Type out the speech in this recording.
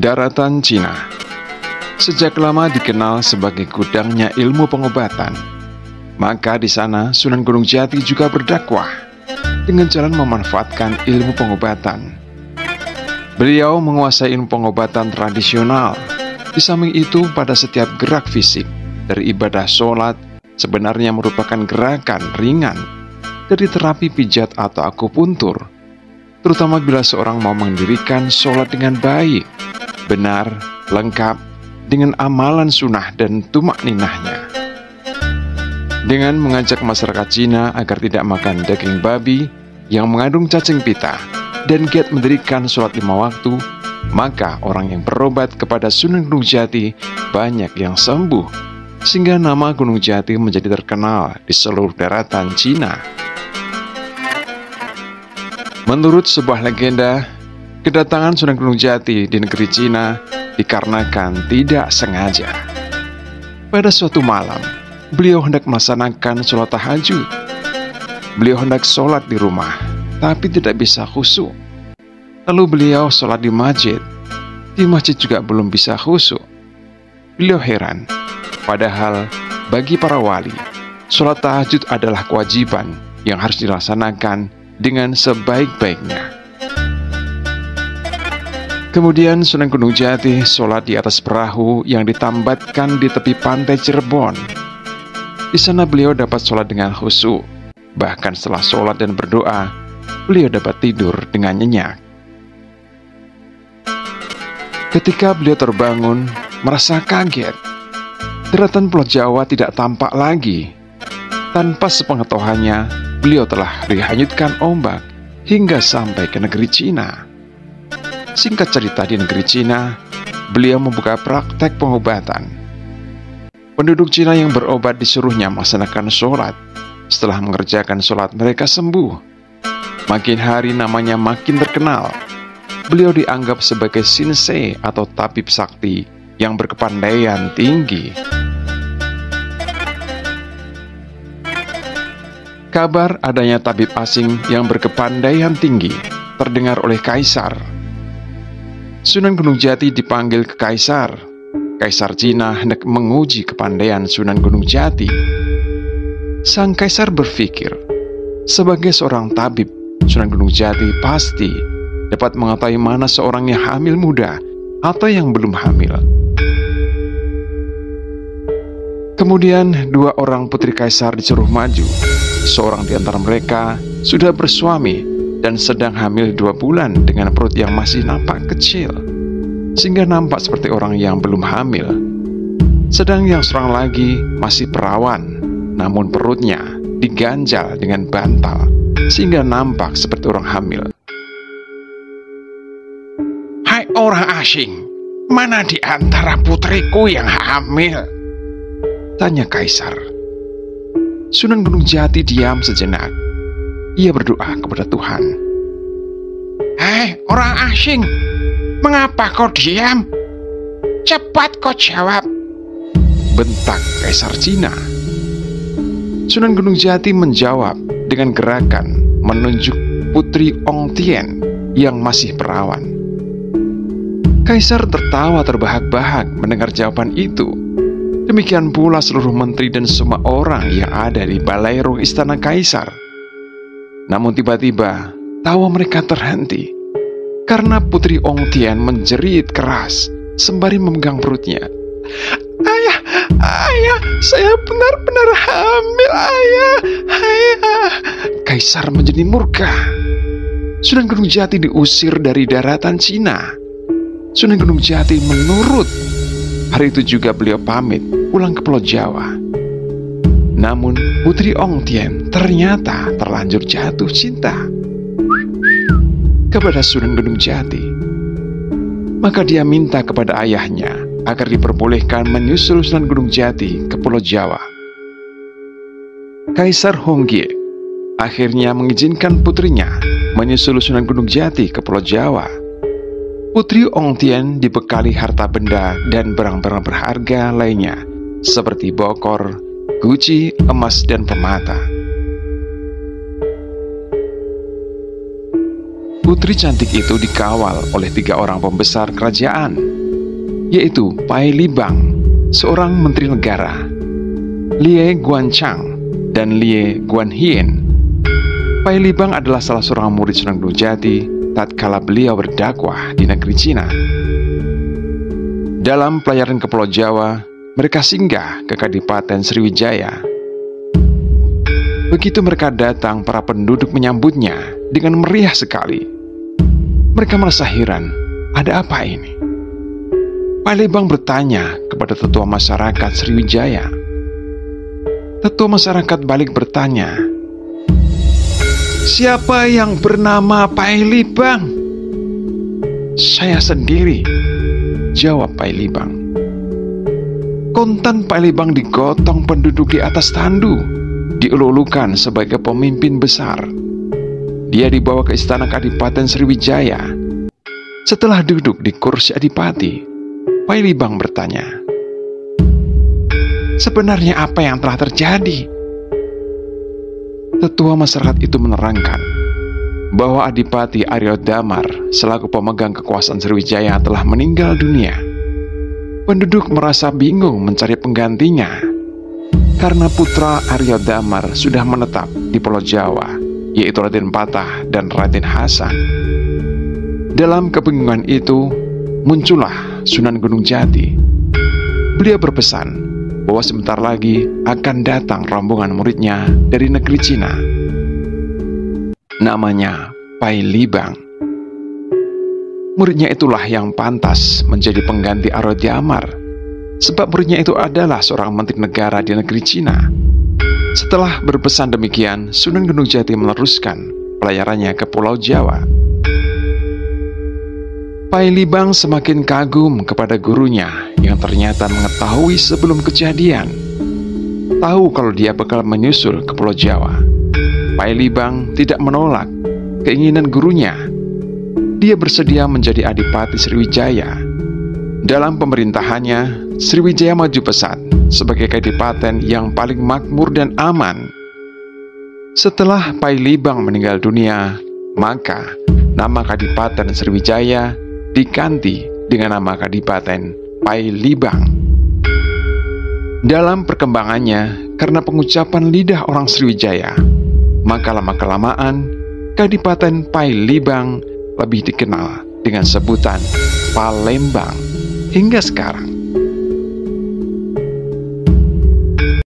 Daratan Cina sejak lama dikenal sebagai gudangnya ilmu pengobatan. Maka di sana Sunan Gunung Jati juga berdakwah dengan jalan memanfaatkan ilmu pengobatan. Beliau menguasai ilmu pengobatan tradisional. Di samping itu, pada setiap gerak fisik dari ibadah sholat sebenarnya merupakan gerakan ringan dari terapi pijat atau akupuntur, terutama bila seorang mau mendirikan sholat dengan baik, benar, lengkap, dengan amalan sunnah dan tumak ninahnya. Dengan mengajak masyarakat Cina agar tidak makan daging babi yang mengandung cacing pita dan giat mendirikan sholat 5 waktu, maka orang yang berobat kepada Sunan Gunung Jati banyak yang sembuh, sehingga nama Gunung Jati menjadi terkenal di seluruh daratan Cina. Menurut sebuah legenda, kedatangan Sunan Gunung Jati di negeri Cina dikarenakan tidak sengaja. Pada suatu malam, beliau hendak melaksanakan sholat tahajud. Beliau hendak sholat di rumah, tapi tidak bisa khusyuk. Lalu beliau sholat di masjid. Di masjid juga belum bisa khusyuk. Beliau heran, padahal bagi para wali, sholat tahajud adalah kewajiban yang harus dilaksanakan dengan sebaik-baiknya. Kemudian Sunan Gunung Jati sholat di atas perahu yang ditambatkan di tepi pantai Cirebon. Di sana beliau dapat sholat dengan khusyuk. Bahkan setelah sholat dan berdoa, beliau dapat tidur dengan nyenyak. Ketika beliau terbangun, merasa kaget. Daratan Pulau Jawa tidak tampak lagi. Tanpa sepengetahuannya, beliau telah dihanyutkan ombak hingga sampai ke negeri Cina. Singkat cerita, di negeri Cina, beliau membuka praktek pengobatan. Penduduk Cina yang berobat disuruhnya melaksanakan sholat. Setelah mengerjakan sholat, mereka sembuh. Makin hari namanya makin terkenal. Beliau dianggap sebagai sinsei atau tabib sakti yang berkepandaian tinggi. Kabar adanya tabib asing yang berkepandaian tinggi terdengar oleh kaisar. Sunan Gunung Jati dipanggil ke kaisar. Kaisar Cina hendak menguji kepandaian Sunan Gunung Jati. Sang kaisar berpikir, sebagai seorang tabib, Sunan Gunung Jati pasti dapat mengetahui mana seorang yang hamil muda atau yang belum hamil. Kemudian 2 orang putri kaisar disuruh maju. Seorang di antara mereka sudah bersuami dan sedang hamil 2 bulan dengan perut yang masih nampak kecil, sehingga nampak seperti orang yang belum hamil. Sedang yang seorang lagi masih perawan, namun perutnya diganjal dengan bantal, sehingga nampak seperti orang hamil. "Hai orang asing, mana di antara putriku yang hamil?" tanya kaisar. Sunan Gunung Jati diam sejenak. Ia berdoa kepada Tuhan. "Hai orang asing, mengapa kau diam? Cepat kau jawab," bentak kaisar Cina. Sunan Gunung Jati menjawab dengan gerakan menunjuk putri Ong Tien yang masih perawan. Kaisar tertawa terbahak-bahak mendengar jawaban itu. Demikian pula seluruh menteri dan semua orang yang ada di balairung istana kaisar. Namun tiba-tiba tawa mereka terhenti karena putri Ong Tien menjerit keras sembari memegang perutnya. "Ayah, ayah, saya benar-benar hamil, ayah, ayah." Kaisar menjadi murka. Sunan Gunung Jati diusir dari daratan Cina. Sunan Gunung Jati menurut. Hari itu juga beliau pamit pulang ke Pulau Jawa. Namun putri Ong Tien ternyata terlanjur jatuh cinta kepada Sunan Gunung Jati. Maka dia minta kepada ayahnya agar diperbolehkan menyusul Sunan Gunung Jati ke Pulau Jawa. Kaisar Honggie akhirnya mengizinkan putrinya menyusul Sunan Gunung Jati ke Pulau Jawa. Putri Ong Tien dibekali harta benda dan barang-barang berharga lainnya seperti bokor, guci, emas, dan permata. Putri cantik itu dikawal oleh 3 orang pembesar kerajaan, yaitu Pai Libang, seorang menteri negara, Lie Guanchang, dan Lie Guanhien. Pai Libang adalah salah seorang murid Sunan Gunung Jati tatkala beliau berdakwah di negeri Cina. Dalam pelayaran ke Pulau Jawa, mereka singgah ke Kadipaten Sriwijaya. Begitu mereka datang, para penduduk menyambutnya dengan meriah sekali. Mereka merasa heran, ada apa ini? Pai Libang bertanya kepada tetua masyarakat Sriwijaya. Tetua masyarakat balik bertanya, "Siapa yang bernama Pai Libang?" "Saya sendiri," jawab Pai Libang. Kontan Pai Libang digotong penduduk di atas tandu, dielulukan sebagai pemimpin besar. Dia dibawa ke istana Kadipaten Sriwijaya. Setelah duduk di kursi adipati, Pai Libang bertanya, "Sebenarnya apa yang telah terjadi?" Tetua masyarakat itu menerangkan bahwa Adipati Aryo Damar selaku pemegang kekuasaan Sriwijaya telah meninggal dunia. Penduduk merasa bingung mencari penggantinya karena putra Aryo Damar sudah menetap di Pulau Jawa, yaitu Raden Patah dan Raden Hasan. Dalam kebingungan itu, muncullah Sunan Gunung Jati. Beliau berpesan bahwa sebentar lagi akan datang rombongan muridnya dari negeri Cina. Namanya Pai Libang. Muridnya itulah yang pantas menjadi pengganti Aryo Damar, sebab muridnya itu adalah seorang menteri negara di negeri Cina. Setelah berpesan demikian, Sunan Gunung Jati meneruskan pelayarannya ke Pulau Jawa. Pai Libang semakin kagum kepada gurunya yang ternyata mengetahui sebelum kejadian. Tahu kalau dia bakal menyusul ke Pulau Jawa. Pai Libang tidak menolak keinginan gurunya. Dia bersedia menjadi Adipati Sriwijaya. Dalam pemerintahannya, Sriwijaya maju pesat sebagai kadipaten yang paling makmur dan aman. Setelah Pai Libang meninggal dunia, maka nama Kadipaten Sriwijaya diganti dengan nama Kadipaten Pai Libang. Dalam perkembangannya, karena pengucapan lidah orang Sriwijaya, maka lama-kelamaan Kadipaten Pai Libang lebih dikenal dengan sebutan Palembang hingga sekarang.